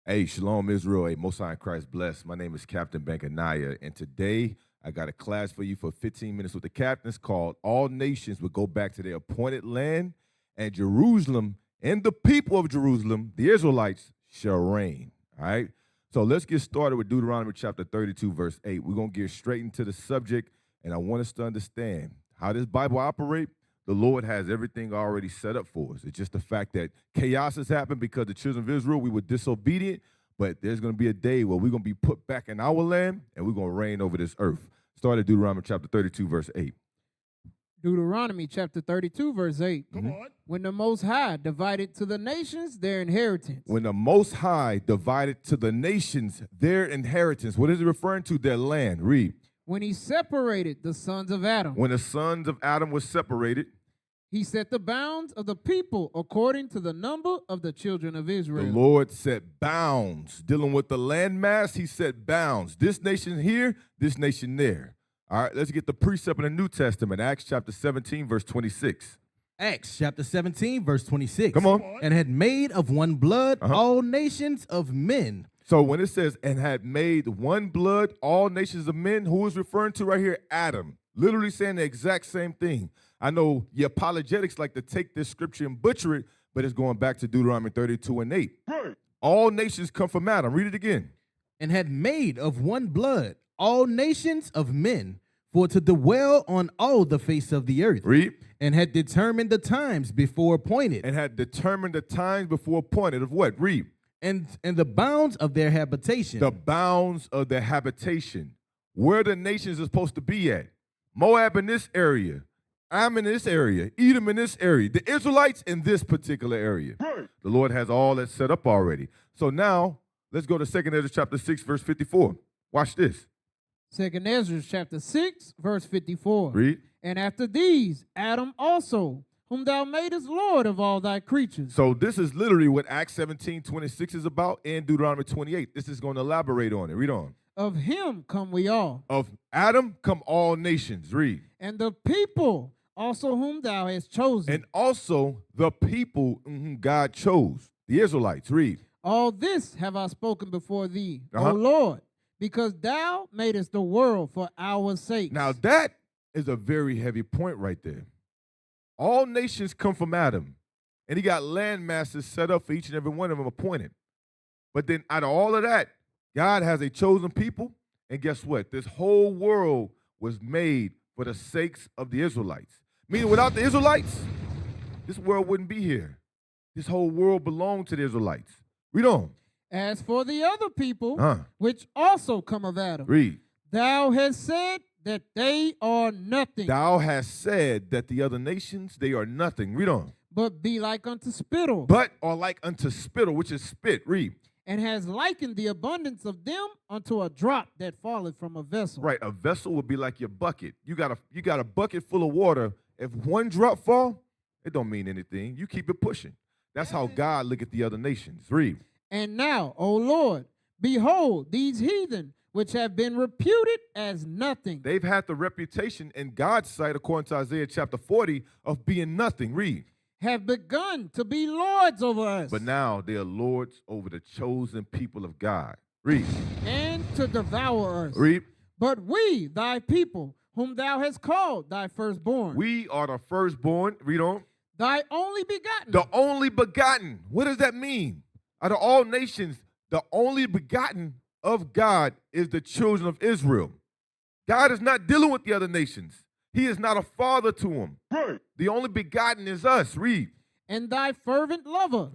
Hey, Shalom Israel. Hey, Most High in Christ bless. My name is Captain Benganiah, and today I got a class for you for 15 minutes with the captains called All Nations Will Go Back to Their Appointed Land, and Jerusalem and the people of Jerusalem, the Israelites, shall reign. All right? So let's get started with Deuteronomy chapter 32, verse 8. We're going to get straight into the subject, and I want us to understand how this Bible operates. The Lord has everything already set up for us. It's just the fact that chaos has happened because the children of Israel, we were disobedient, but there's going to be a day where we're going to be put back in our land and we're going to reign over this earth. Start at Deuteronomy chapter 32, verse 8. Deuteronomy chapter 32, verse 8. Come on. When the Most High divided to the nations their inheritance. When the Most High divided to the nations their inheritance, what is it referring to? Their land. Read. When he separated the sons of Adam. When the sons of Adam were separated, he set the bounds of the people according to the number of the children of Israel. The Lord set bounds. Dealing with the landmass, he set bounds. This nation here, this nation there. All right, let's get the precept in the New Testament. Acts chapter 17, verse 26. Acts chapter 17, verse 26. Come on. And had made of one blood all nations of men. So when it says, and had made one blood all nations of men, who is referring to right here? Adam. Literally saying the exact same thing. I know the apologetics like to take this scripture and butcher it, but it's going back to Deuteronomy 32 and 8. Right. All nations come from Adam. Read it again. And had made of one blood all nations of men, for to dwell on all the face of the earth. Read. And had determined the times before appointed. And had determined the times before appointed of what? Read. And the bounds of their habitation. The bounds of their habitation. Where the nations are supposed to be at. Moab in this area. I'm in this area, Edom in this area, the Israelites in this particular area. Right. The Lord has all that set up already. So now, let's go to 2 Ezra chapter 6, verse 54. Watch this. 2 Ezra chapter 6, verse 54. Read. And after these, Adam also, whom thou madest Lord of all thy creatures. So this is literally what Acts 17, 26 is about and Deuteronomy 28. This is going to elaborate on it. Read on. Of him come we all. Of Adam come all nations. Read. And the people also whom thou hast chosen. And also the people whom God chose, the Israelites. Read. All this have I spoken before thee, O Lord, because thou madest the world for our sake. Now that is a very heavy point right there. All nations come from Adam, and he got land masses set up for each and every one of them appointed. But then out of all of that, God has a chosen people, and guess what? This whole world was made for the sakes of the Israelites. Meaning without the Israelites, this world wouldn't be here. This whole world belonged to the Israelites. Read on. As for the other people, which also come of Adam, read. Thou hast said that they are nothing. Thou hast said that the other nations, they are nothing. Read on. But be like unto spittle. But are like unto spittle, which is spit. Read. And has likened the abundance of them unto a drop that falleth from a vessel. Right, a vessel would be like your bucket. You got a bucket full of water. If one drop fall, it don't mean anything. You keep it pushing. That's how God look at the other nations. Read. And now, O Lord, behold these heathen, which have been reputed as nothing. They've had the reputation in God's sight, according to Isaiah chapter 40, of being nothing. Read. Have begun to be lords over us. But now they are lords over the chosen people of God. Read. And to devour us. Read. But we, thy people, whom thou hast called thy firstborn. We are the firstborn. Read on. Thy only begotten. The only begotten. What does that mean? Out of all nations, the only begotten of God is the children of Israel. God is not dealing with the other nations. He is not a father to them. Right. The only begotten is us. Read. And thy fervent lover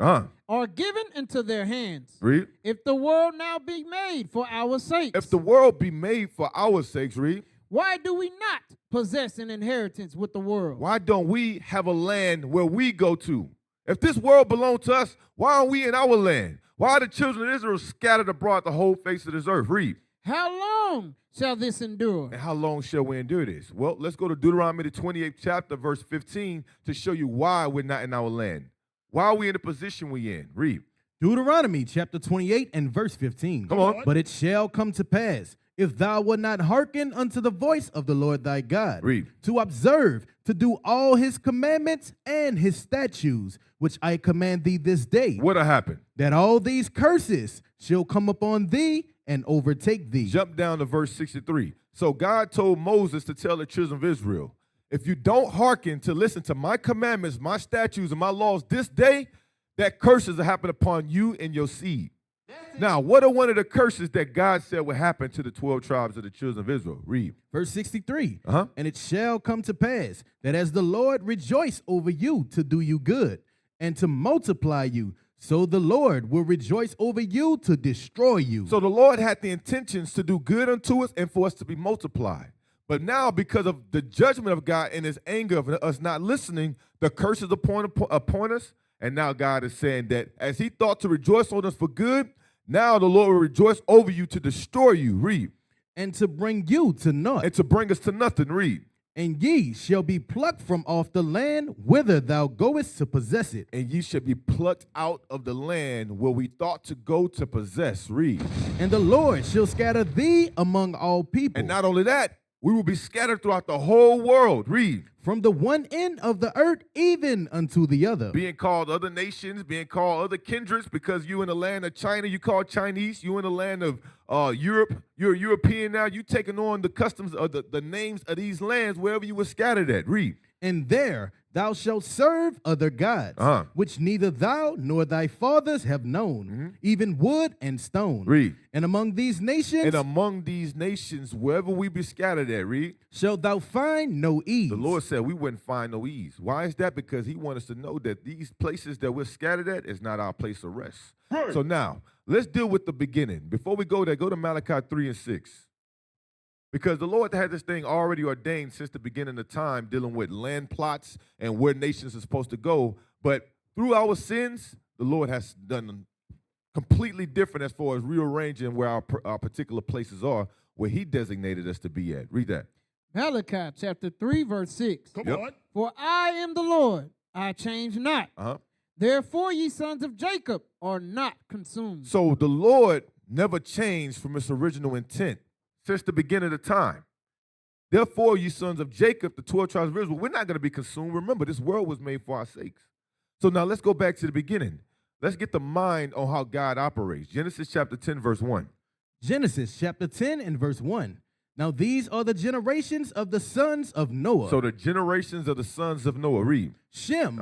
are given into their hands. Read. If the world now be made for our sakes. If the world be made for our sakes, read. Why do we not possess an inheritance with the world? Why don't we have a land where we go to? If this world belonged to us, why aren't we in our land? Why are the children of Israel scattered abroad the whole face of this earth? Read. How long shall this endure? And how long shall we endure this? Well, let's go to Deuteronomy, the 28th chapter, verse 15, to show you why we're not in our land. Why are we in the position we're in? Read. Deuteronomy chapter 28 and verse 15. Come on. But it shall come to pass, if thou wilt not hearken unto the voice of the Lord thy God, Read. to observe, to do all his commandments and his statutes, which I command thee this day, What'll happen? that all these curses shall come upon thee and overtake thee. Jump down to verse 63. So God told Moses to tell the children of Israel, if you don't hearken to listen to my commandments, my statutes, and my laws this day, that curses will happen upon you and your seed. Now, what are one of the curses that God said would happen to the 12 tribes of the children of Israel? Read. Verse 63, Uh-huh. And it shall come to pass that as the Lord rejoice over you to do you good and to multiply you, so the Lord will rejoice over you to destroy you. So the Lord had the intentions to do good unto us and for us to be multiplied. But now, because of the judgment of God and his anger of us not listening, the curses upon us. And now God is saying that as he thought to rejoice on us for good, now the Lord will rejoice over you to destroy you. Read. And to bring you to naught. And to bring us to nothing. Read. And ye shall be plucked from off the land whither thou goest to possess it. And ye shall be plucked out of the land where we thought to go to possess. Read. And the Lord shall scatter thee among all people. And not only that, we will be scattered throughout the whole world. Read. From the one end of the earth even unto the other. Being called other nations, being called other kindreds, because you in the land of China, you call Chinese. You in the land of Europe, you're a European now. You taking on the customs of the names of these lands wherever you were scattered at. Read. And there thou shalt serve other gods, which neither thou nor thy fathers have known, even wood and stone. Read. And among these nations, wherever we be scattered at, read, shalt thou find no ease. The Lord said we wouldn't find no ease. Why is that? Because he wants us to know that these places that we're scattered at is not our place of rest. Right. So now, let's deal with the beginning. Before we go there, go to Malachi 3 and 6. Because the Lord had this thing already ordained since the beginning of time, dealing with land plots and where nations are supposed to go. But through our sins, the Lord has done completely different as far as rearranging where our particular places are, where he designated us to be at. Read that. Malachi chapter 3, verse 6. Come on. For I am the Lord, I change not. Therefore ye sons of Jacob are not consumed. So the Lord never changed from its original intent since the beginning of time. Therefore, you sons of Jacob, the 12 tribes of Israel, we're not going to be consumed. Remember, this world was made for our sakes. So now let's go back to the beginning. Let's get the mind on how God operates. Genesis chapter 10, verse 1. Genesis chapter 10 and verse 1. Now these are the generations of the sons of Noah. So the generations of the sons of Noah, read. Shem,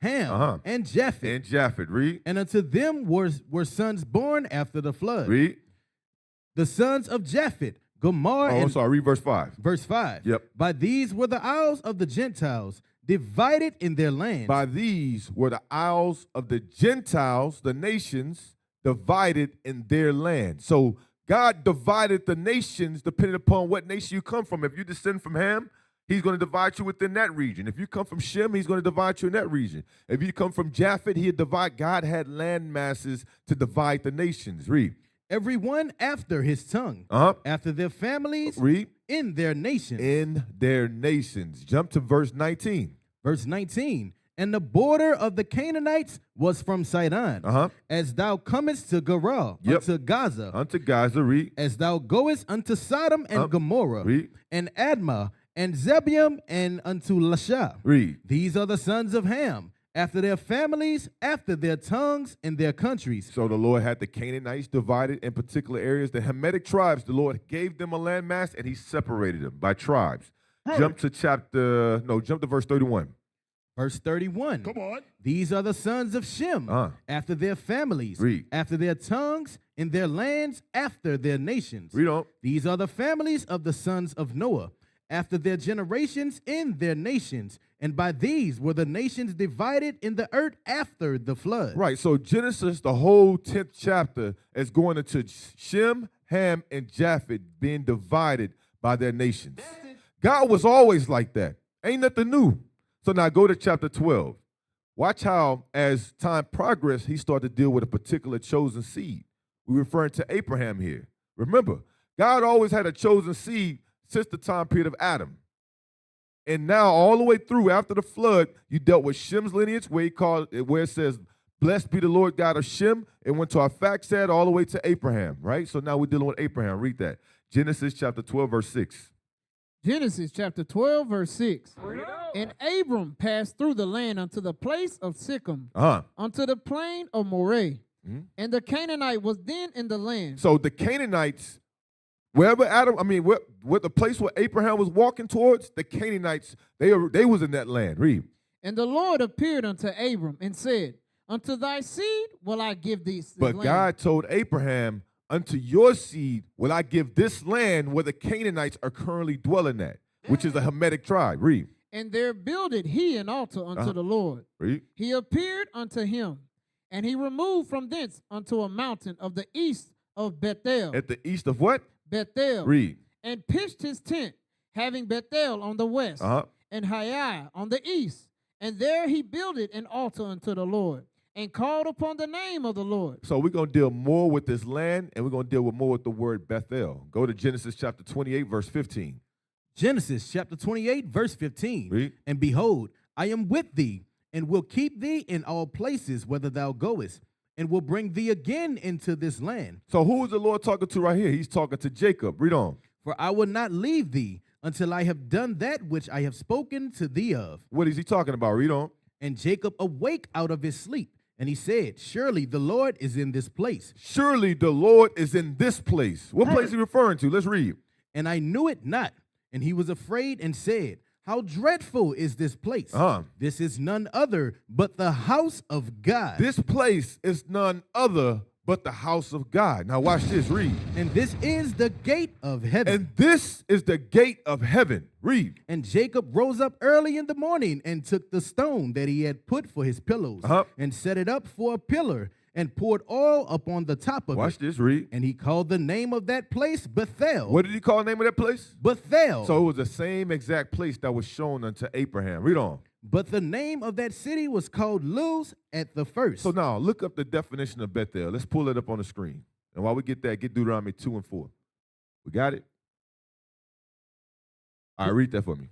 Ham, and Japheth. And Japheth, read. And unto them were sons born after the flood. Read. The sons of Japheth, Gomer and... read verse 5. Verse 5. Yep. By these were the isles of the Gentiles, divided in their lands. By these were the isles of the Gentiles, the nations, divided in their land. So God divided the nations depending upon what nation you come from. If you descend from Ham, he's going to divide you within that region. If you come from Shem, he's going to divide you in that region. If you come from Japheth, he'd divide. God had land masses to divide the nations. Read. Every one after his tongue, after their families, read, in their nations. In their nations. Jump to verse 19. Verse 19. And the border of the Canaanites was from Sidon, as thou comest to Gerar, unto Gaza. Unto Gaza, read. As thou goest unto Sodom and Gomorrah, read. And Admah, and Zebulun, and unto Lasha. Read. These are the sons of Ham, after their families, after their tongues, and their countries. So the Lord had the Canaanites divided in particular areas. The Hamitic tribes, the Lord gave them a landmass, and he separated them by tribes. Jump to verse 31. Verse 31. Come on. These are the sons of Shem, after their families, read. After their tongues, in their lands, after their nations. Read on. These are the families of the sons of Noah, after their generations, in their nations. And by these were the nations divided in the earth after the flood. Right, so Genesis, the whole 10th chapter, is going into Shem, Ham, and Japheth being divided by their nations. God was always like that. Ain't nothing new. So now go to chapter 12. Watch how, as time progressed, he started to deal with a particular chosen seed. We're referring to Abraham here. Remember, God always had a chosen seed since the time period of Adam. And now all the way through after the flood, you dealt with Shem's lineage, where it says, blessed be the Lord God of Shem. It went to our Arphaxad all the way to Abraham, right? So now we're dealing with Abraham. Read that. Genesis chapter 12, verse 6. Genesis chapter 12, verse 6. And Abram passed through the land unto the place of Sichem, unto the plain of Moreh. And the Canaanite was then in the land. So the Canaanites, wherever what the place where Abraham was walking towards, the Canaanites, they was in that land. Read. And the Lord appeared unto Abram and said, unto thy seed will I give this But land. God told Abraham, unto your seed will I give this land where the Canaanites are currently dwelling at, which is a Hamitic tribe. Read. And there builded he an altar unto the Lord. Read. He appeared unto him, and he removed from thence unto a mountain of the east of Bethel. At the east of what? Bethel. Read. And pitched his tent, having Bethel on the west, and Hai on the east. And there he builded an altar unto the Lord, and called upon the name of the Lord. So we're going to deal more with this land, and we're going to deal more with the word Bethel. Go to Genesis chapter 28, verse 15. Genesis chapter 28, verse 15. Read. And behold, I am with thee, and will keep thee in all places whither thou goest, and will bring thee again into this land. So who is the Lord talking to right here? He's talking to Jacob. Read on. For I will not leave thee until I have done that which I have spoken to thee of. What is he talking about? Read on. And Jacob awake out of his sleep, and he said, surely the Lord is in this place. Surely the Lord is in this place. What place is he referring to? Let's read. And I knew it not. And he was afraid and said, how dreadful is this place? This is none other but the house of God. This place is none other but the house of God. Now watch this. Read. And this is the gate of heaven. And this is the gate of heaven. Read. And Jacob rose up early in the morning and took the stone that he had put for his pillows and set it up for a pillar and poured oil upon the top of it. Watch this. Read. And he called the name of that place Bethel. What did he call the name of that place? Bethel. So it was the same exact place that was shown unto Abraham. Read on. But the name of that city was called Luz at the first. So now look up the definition of Bethel. Let's pull it up on the screen. And while we get that, get Deuteronomy 2 and 4. We got it? All right, read that for me.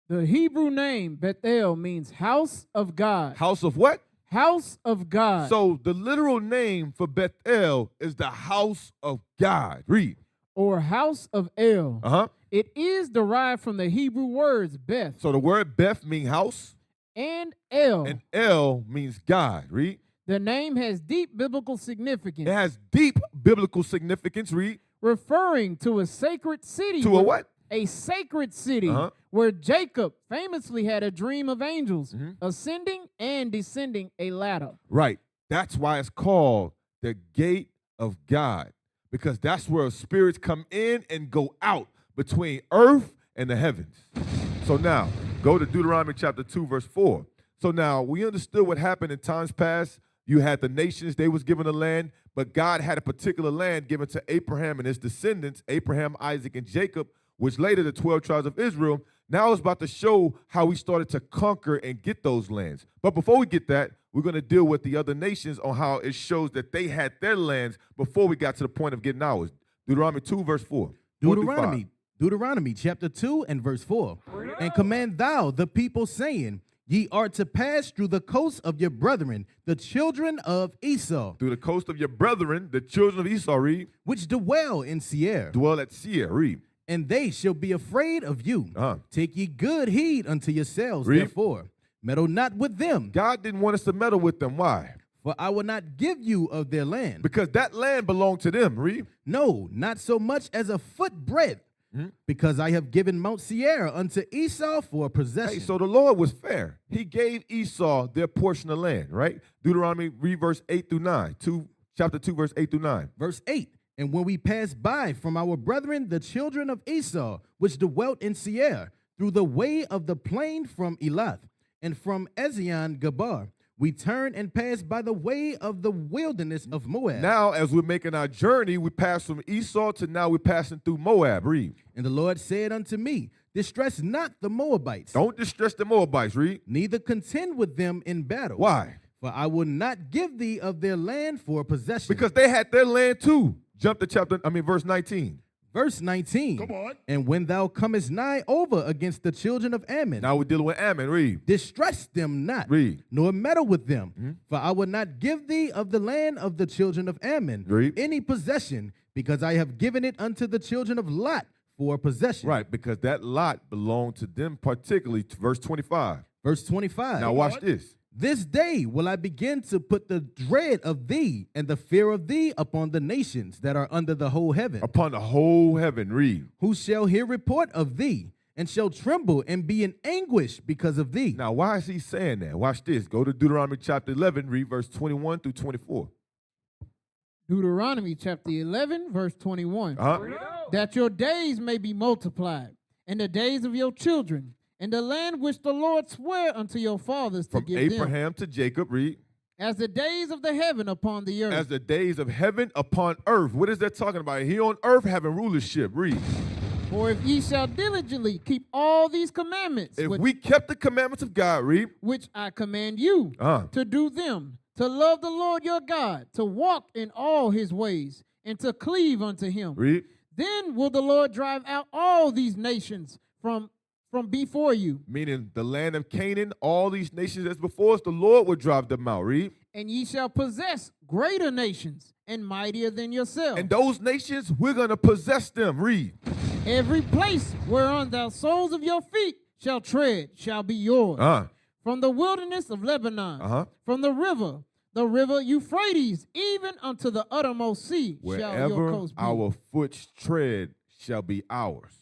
The Hebrew name Bethel means house of God. House of what? House of God. So the literal name for Bethel is the house of God. Read. Or house of El. It is derived from the Hebrew words Beth. So the word Beth means house. And El. And El means God. Read. The name has deep biblical significance. It has deep biblical significance. Read. Referring to a sacred city. To a what? A sacred city where Jacob famously had a dream of angels ascending and descending a ladder. Right. That's why it's called the gate of God, because that's where spirits come in and go out between earth and the heavens. So now, go to Deuteronomy chapter 2, verse 4. So now, we understood what happened in times past. You had the nations, they was given a land, but God had a particular land given to Abraham and his descendants, Abraham, Isaac, and Jacob, which later the 12 tribes of Israel. Now it's about to show how we started to conquer and get those lands. But before we get that, we're going to deal with the other nations on how it shows that they had their lands before we got to the point of getting ours. Deuteronomy 2, verse 4. Deuteronomy chapter 2 and verse 4. And command thou the people, saying, ye are to pass through the coast of your brethren, the children of Esau. Through the coast of your brethren, the children of Esau, read. Which dwell in Seir. Dwell at Seir, read. And they shall be afraid of you. Take ye good heed unto yourselves, therefore. Meddle not with them. God didn't want us to meddle with them. Why? For I will not give you of their land. Because that land belonged to them, read. No, not so much as a foot breadth. Because I have given Mount Seir unto Esau for a possession. Hey, so the Lord was fair. He gave Esau their portion of land, right? Deuteronomy, read verse 8 through 9. Chapter 2, verse 8 through 9. Verse 8. And when we passed by from our brethren, the children of Esau, which dwelt in Seir, through the way of the plain from Elath, and from Ezion Gabar, we turned and passed by the way of the wilderness of Moab. Now, as we're making our journey, we pass from Esau to now we're passing through Moab. Read. And the Lord said unto me, distress not the Moabites. Don't distress the Moabites. Read. Neither contend with them in battle. Why? For I will not give thee of their land for a possession. Because they had their land too. Jump to verse 19. Verse 19. Come on. And when thou comest nigh over against the children of Ammon. Now we're dealing with Ammon. Read. Distress them not. Read. Nor meddle with them. For I will not give thee of the land of the children of Ammon. Read. Any possession, because I have given it unto the children of Lot for possession. Right, because that lot belonged to them particularly, verse 25. Verse 25. Now watch this. This day will I begin to put the dread of thee and the fear of thee upon the nations that are under the whole heaven. Upon the whole heaven, read. Who shall hear report of thee, and shall tremble and be in anguish because of thee. Now, why is he saying that? Watch this. Go to Deuteronomy chapter 11, read verse 21 through 24. Deuteronomy chapter 11, verse 21. That your days may be multiplied, and the days of your children, and the land which the Lord sware unto your fathers to give them. From Abraham to Jacob, read. As the days of the heaven upon the earth. As the days of heaven upon earth. What is that talking about? He on earth having rulership, read. For if ye shall diligently keep all these commandments. If we kept the commandments of God, read. Which I command you to do them, to love the Lord your God, to walk in all his ways, and to cleave unto him. Read. Then will the Lord drive out all these nations from before you. Meaning the land of Canaan, all these nations that's before us, the Lord will drive them out. Read. And ye shall possess greater nations and mightier than yourselves. And those nations, we're going to possess them. Read. Every place whereon the soles of your feet shall tread shall be yours. From the wilderness of Lebanon, from the river Euphrates, even unto the uttermost sea shall your coast be. Our foot's tread shall be ours.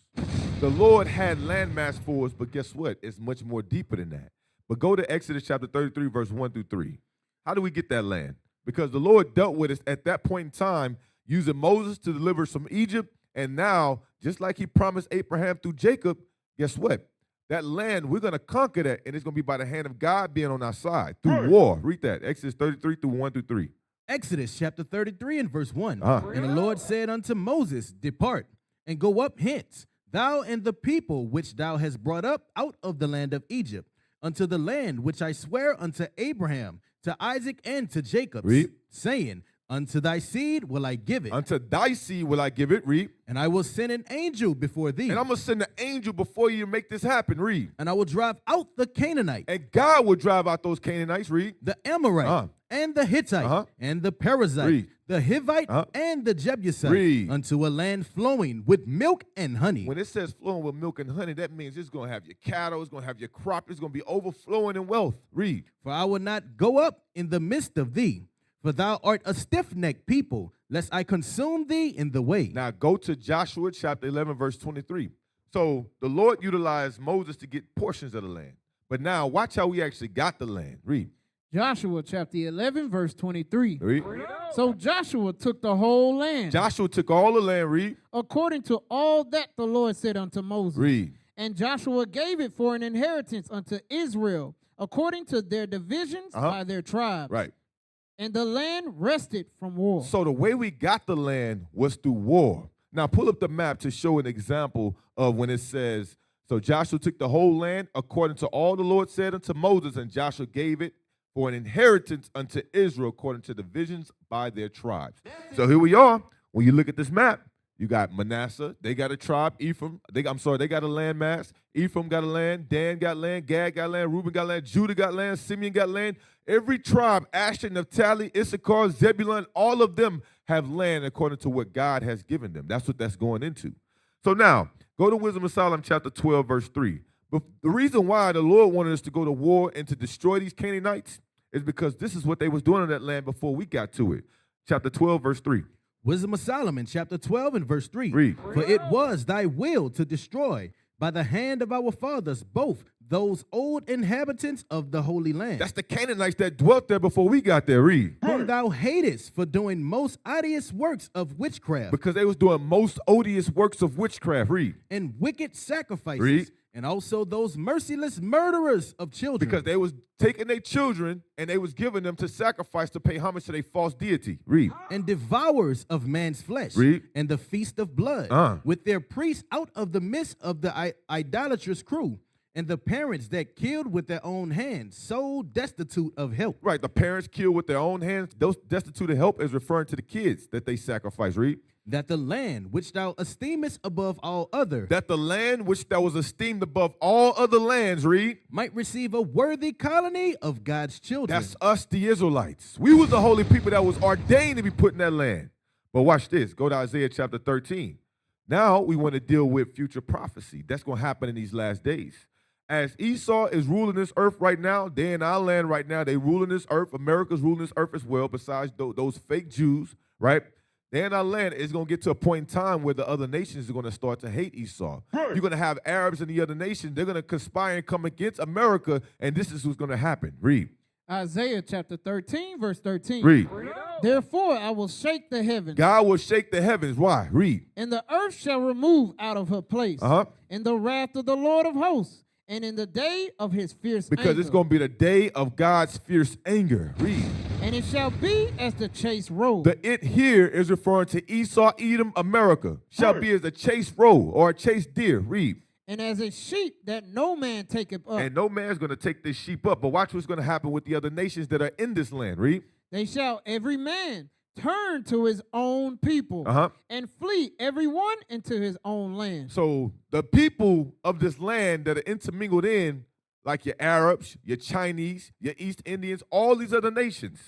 The Lord had landmass for us, but guess what? It's much more deeper than that. But go to Exodus chapter 33, verse 1 through 3. How do we get that land? Because the Lord dealt with us at that point in time using Moses to deliver us from Egypt. And now, just like he promised Abraham through Jacob, guess what? That land, we're going to conquer that, and it's going to be by the hand of God being on our side through war. Read that, Exodus 33 through 1 through 3. Exodus chapter 33 and verse 1. And the Lord said unto Moses, Depart, and go up hence, thou and the people which thou hast brought up out of the land of Egypt, unto the land which I swear unto Abraham, to Isaac, and to Jacob, saying, Unto thy seed will I give it. Unto thy seed will I give it. Read. And I will send an angel before thee. And I'm going to send an angel before you to make this happen. Read. And I will drive out the Canaanite. And God will drive out those Canaanites. Read. The Amorite. And the Hittite. And the Perizzite. Read. The Hivite. And the Jebusite. Read. Unto a land flowing with milk and honey. When it says flowing with milk and honey, that means it's going to have your cattle, it's going to have your crop, it's going to be overflowing in wealth. Read. For I will not go up in the midst of thee, for thou art a stiff-necked people, lest I consume thee in the way. Now go to Joshua chapter 11, verse 23. So the Lord utilized Moses to get portions of the land. But now watch how we actually got the land. Read. Joshua chapter 11, verse 23. Read. So Joshua took the whole land. Joshua took all the land. Read. According to all that the Lord said unto Moses. Read. And Joshua gave it for an inheritance unto Israel, according to their divisions by their tribes. Right. And the land rested from war. So the way we got the land was through war. Now pull up the map to show an example of when it says, so Joshua took the whole land according to all the Lord said unto Moses, and Joshua gave it for an inheritance unto Israel according to divisions by their tribes. So here we are. When you look at this map, you got Manasseh, they got a tribe. Ephraim, they got a land mass. Ephraim got a land. Dan got land. Gad got land. Reuben got land. Judah got land. Simeon got land. Every tribe, Asher, Naphtali, Issachar, Zebulun, all of them have land according to what God has given them. That's what that's going into. So now, go to Wisdom of Solomon chapter 12, verse 3. But the reason why the Lord wanted us to go to war and to destroy these Canaanites is because this is what they was doing in that land before we got to it. Chapter 12, verse 3. Wisdom of Solomon, chapter 12 and verse 3. Read. For it was thy will to destroy by the hand of our fathers both those old inhabitants of the Holy Land. That's the Canaanites that dwelt there before we got there. Read. Whom thou hatest for doing most odious works of witchcraft. Because they was doing most odious works of witchcraft. Read. And wicked sacrifices. Read. And also those merciless murderers of children. Because they was taking their children and they was giving them to sacrifice to pay homage to their false deity. Read. And devourers of man's flesh. Read. And the feast of blood. With their priests out of the midst of the idolatrous crew. And the parents that killed with their own hands, so destitute of help. Right, the parents killed with their own hands. Those destitute of help is referring to the kids that they sacrifice. Read. That the land which thou esteemest above all other. That the land which thou was esteemed above all other lands, read. Might receive a worthy colony of God's children. That's us, the Israelites. We was the holy people that was ordained to be put in that land. But watch this. Go to Isaiah chapter 13. Now we want to deal with future prophecy. That's going to happen in these last days. As Esau is ruling this earth right now, they're in our land right now. They ruling this earth. America's ruling this earth as well, besides those fake Jews, right? They're in our land. It's going to get to a point in time where the other nations are going to start to hate Esau. Right. You're going to have Arabs in the other nations. They're going to conspire and come against America, and this is what's going to happen. Read. Isaiah chapter 13, verse 13. Read. Therefore I will shake the heavens. God will shake the heavens. Why? Read. And the earth shall remove out of her place. In the wrath of the Lord of hosts. And in the day of his fierce anger. Because it's going to be the day of God's fierce anger. Read. And it shall be as the chase roe. The it here is referring to Esau, Edom, America. Shall be as a chase roe or a chase deer. Read. And as a sheep that no man taketh up. And no man's going to take this sheep up. But watch what's going to happen with the other nations that are in this land. Read. They shall every man turn to his own people and flee every one into his own land. So the people of this land that are intermingled in, like your Arabs, your Chinese, your East Indians, all these other nations,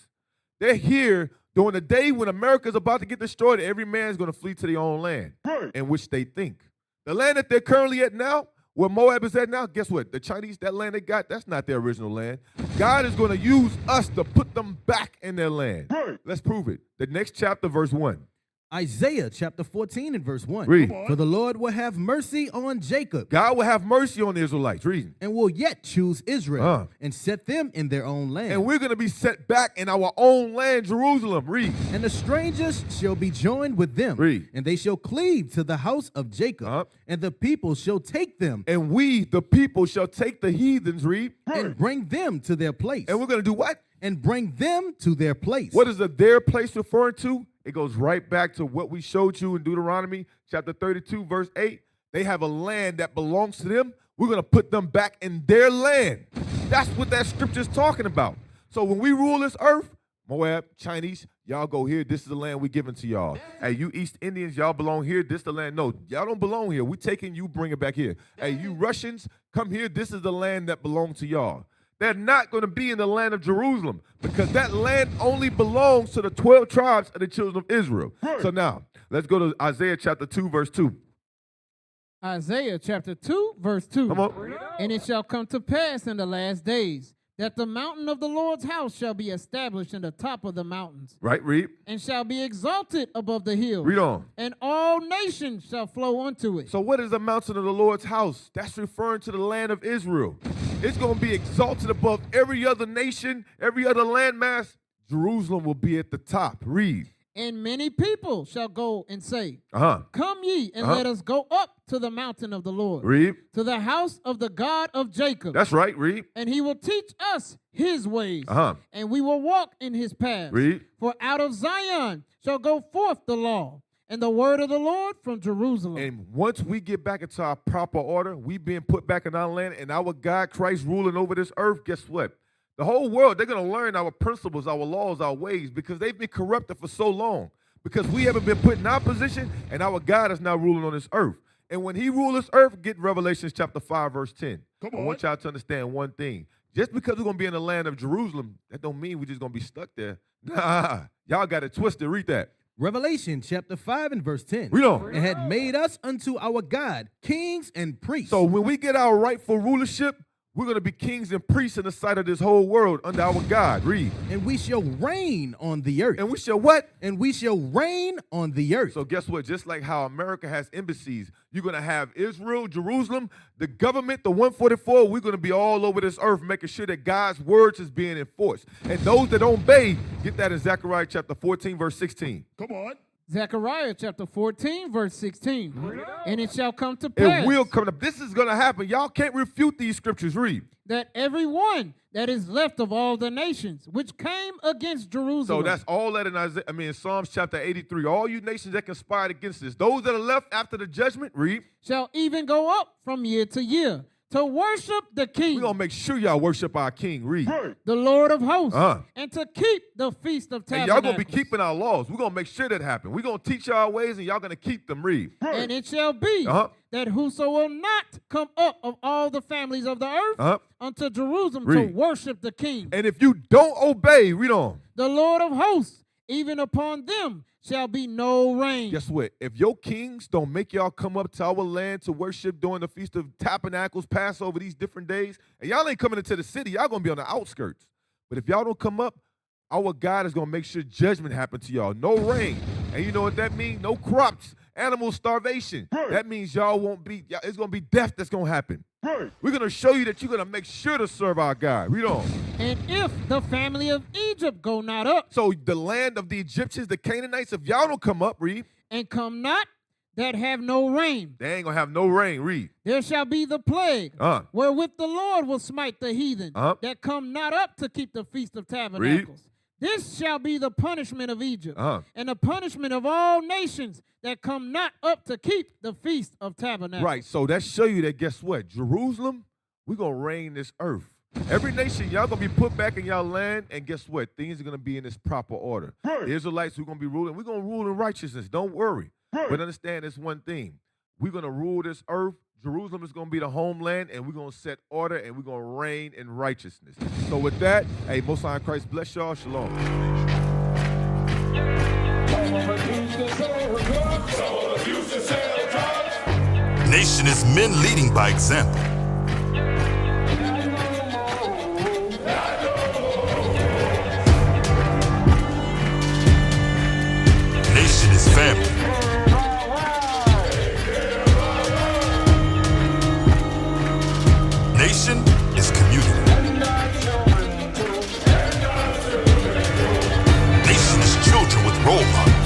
they're here during the day when America's about to get destroyed. Every man's going to flee to their own land, in which they think. The land that they're currently at now, where Moab is at now, guess what? The Chinese, that land they got, that's not their original land. God is going to use us to put them back in their land. Let's prove it. The next chapter, verse 1. Isaiah chapter 14 and verse 1. Read. For the Lord will have mercy on Jacob. God will have mercy on the Israelites. Read. And will yet choose Israel and set them in their own land. And we're going to be set back in our own land, Jerusalem. Read. And the strangers shall be joined with them. Read. And they shall cleave to the house of Jacob. And the people shall take them. And we, the people, shall take the heathens. Read. And bring them to their place. And we're going to do what? And bring them to their place. What is the their place referring to? It goes right back to what we showed you in Deuteronomy chapter 32, verse 8. They have a land that belongs to them. We're going to put them back in their land. That's what that scripture is talking about. So when we rule this earth, Moab, Chinese, y'all go here. This is the land we're giving to y'all. Hey, you East Indians, y'all belong here. This is the land. No, y'all don't belong here. We're taking you, bring it back here. Hey, you Russians, come here. This is the land that belongs to y'all. They're not going to be in the land of Jerusalem because that land only belongs to the 12 tribes of the children of Israel. So now, let's go to Isaiah chapter 2, verse 2. Isaiah chapter 2, verse 2. Come on. And it shall come to pass in the last days that the mountain of the Lord's house shall be established in the top of the mountains. Right, read. And shall be exalted above the hills. Read on. And all nations shall flow unto it. So what is the mountain of the Lord's house? That's referring to the land of Israel. It's going to be exalted above every other nation, every other landmass. Jerusalem will be at the top. Read. And many people shall go and say, Come ye, and let us go up to the mountain of the Lord. Read. To the house of the God of Jacob. That's right, read. And he will teach us his ways, and we will walk in his paths. Read. For out of Zion shall go forth the law, and the word of the Lord from Jerusalem. And once we get back into our proper order, we being put back in our land, and our God, Christ, ruling over this earth, guess what? The whole world, they're going to learn our principles, our laws, our ways, because they've been corrupted for so long. Because we haven't been put in our position, and our God is now ruling on this earth. And when he rules this earth, get Revelation chapter 5, verse 10. I want y'all to understand one thing. Just because we're going to be in the land of Jerusalem, that don't mean we're just going to be stuck there. Nah, y'all got it twisted. Read that. Revelation chapter 5 and verse 10. Read on. And had made us unto our God kings and priests. So when we get our rightful rulership, we're going to be kings and priests in the sight of this whole world under our God. Read. And we shall reign on the earth. And we shall what? And we shall reign on the earth. So guess what? Just like how America has embassies, you're going to have Israel, Jerusalem, the government, the 144. We're going to be all over this earth making sure that God's words is being enforced. And those that don't obey, get that in Zechariah chapter 14, verse 16. Come on. Zechariah chapter 14, verse 16. And it shall come to pass. It will come to. This is going to happen. Y'all can't refute these scriptures. Read. That every one that is left of all the nations which came against Jerusalem. So that's all that in Psalms chapter 83. All you nations that conspired against this. Those that are left after the judgment, read. Shall even go up from year to year to worship the King. We're going to make sure y'all worship our King. Read. The Lord of hosts. And to keep the Feast of Tabernacles. And y'all going to be keeping our laws. We're going to make sure that happens. We're going to teach y'all ways, and y'all going to keep them. Read. And it shall be that whoso will not come up of all the families of the earth unto Jerusalem to worship the King. And if you don't obey, read on. The Lord of hosts even upon them shall be no rain. Guess what? If your kings don't make y'all come up to our land to worship during the Feast of Tabernacles, Passover, these different days, and y'all ain't coming into the city, y'all going to be on the outskirts. But if y'all don't come up, our God is going to make sure judgment happen to y'all. No rain. And you know what that means? No crops, animal starvation. Right. That means y'all won't be, it's going to be death that's going to happen. Right. We're going to show you that you're going to make sure to serve our God. Read on. And if the family of Egypt go not up. So the land of the Egyptians, the Canaanites, if y'all don't come up, read. And come not, that have no rain. They ain't going to have no rain, read. There shall be the plague, wherewith the Lord will smite the heathen, that come not up to keep the Feast of Tabernacles. Read. This shall be the punishment of Egypt, and the punishment of all nations that come not up to keep the Feast of Tabernacles. Right, so that show you that, guess what? Jerusalem, we're going to reign this earth. Every nation, y'all going to be put back in y'all land, and guess what? Things are going to be in this proper order. Right. The Israelites, we're going to be ruling. We're going to rule in righteousness. Don't worry. Right. But understand this one thing. We're going to rule this earth. Jerusalem is going to be the homeland, and we're going to set order, and we're going to reign in righteousness. So with that, hey, Most High in Christ bless y'all. Shalom. Nation is men leading by example. Nation is family. Nation is community. Nation is children with role models.